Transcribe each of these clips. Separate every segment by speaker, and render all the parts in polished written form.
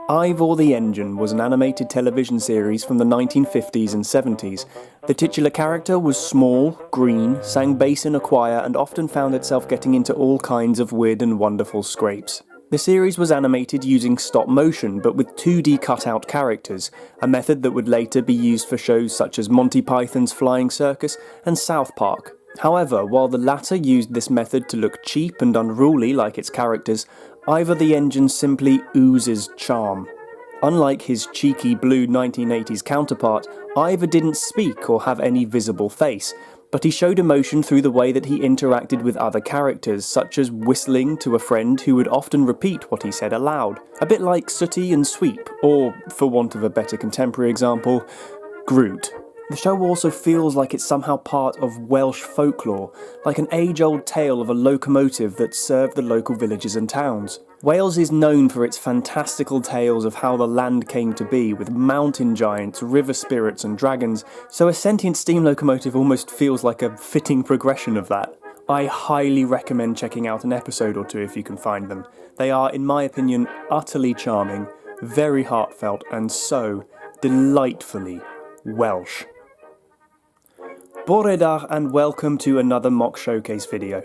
Speaker 1: Ivor the Engine was an animated television series from the 1950s and 70s. The titular character was small, green, sang bass in a choir and often found itself getting into all kinds of weird and wonderful scrapes. The series was animated using stop motion but with 2D cut-out characters, a method that would later be used for shows such as Monty Python's Flying Circus and South Park. However, while the latter used this method to look cheap and unruly like its characters, Ivor the Engine simply oozes charm. Unlike his cheeky blue 1980s counterpart, Ivor didn't speak or have any visible face, but he showed emotion through the way that he interacted with other characters, such as whistling to a friend who would often repeat what he said aloud. A bit like Sooty and Sweep, or, for want of a better contemporary example, Groot. The show also feels like it's somehow part of Welsh folklore, like an age-old tale of a locomotive that served the local villages and towns. Wales is known for its fantastical tales of how the land came to be, with mountain giants, river spirits and dragons, so a sentient steam locomotive almost feels like a fitting progression of that. I highly recommend checking out an episode or two if you can find them. They are, in my opinion, utterly charming, very heartfelt and so delightfully Welsh. Bore da and welcome to another MOC showcase video.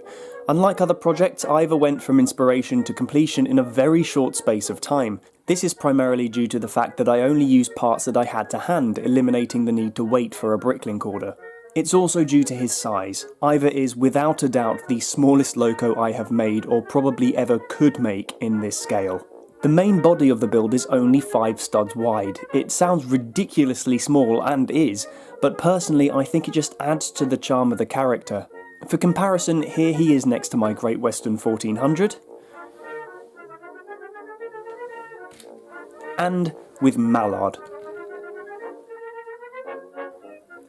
Speaker 1: Unlike other projects, Ivor went from inspiration to completion in a very short space of time. This is primarily due to the fact that I only used parts that I had to hand, eliminating the need to wait for a bricklink order. It's also due to his size. Ivor is without a doubt the smallest loco I have made or probably ever could make in this scale. The main body of the build is only 5 studs wide. It sounds ridiculously small, and is, but personally I think it just adds to the charm of the character. For comparison, here he is next to my Great Western 1400, and with Mallard.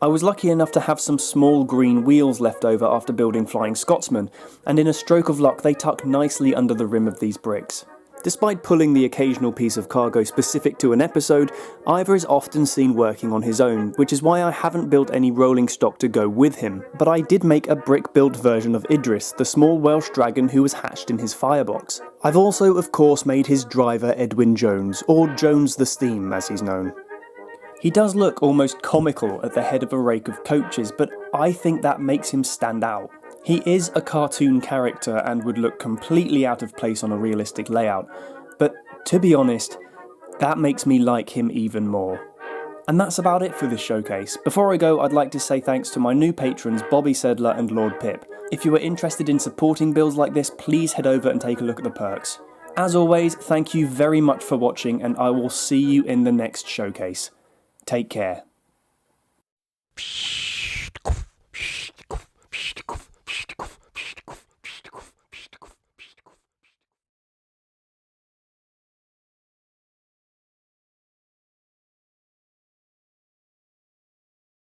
Speaker 1: I was lucky enough to have some small green wheels left over after building Flying Scotsman, and in a stroke of luck they tuck nicely under the rim of these bricks. Despite pulling the occasional piece of cargo specific to an episode, Ivor is often seen working on his own, which is why I haven't built any rolling stock to go with him, but I did make a brick-built version of Idris, the small Welsh dragon who was hatched in his firebox. I've also, of course, made his driver Edwin Jones, or Jones the Steam as he's known. He does look almost comical at the head of a rake of coaches, but I think that makes him stand out. He is a cartoon character and would look completely out of place on a realistic layout, but to be honest, that makes me like him even more. And that's about it for this showcase. Before I go, I'd like to say thanks to my new patrons Bobby Sedler and Lord Pip. If you are interested in supporting builds like this, please head over and take a look at the perks. As always, thank you very much for watching, and I will see you in the next showcase. Take care.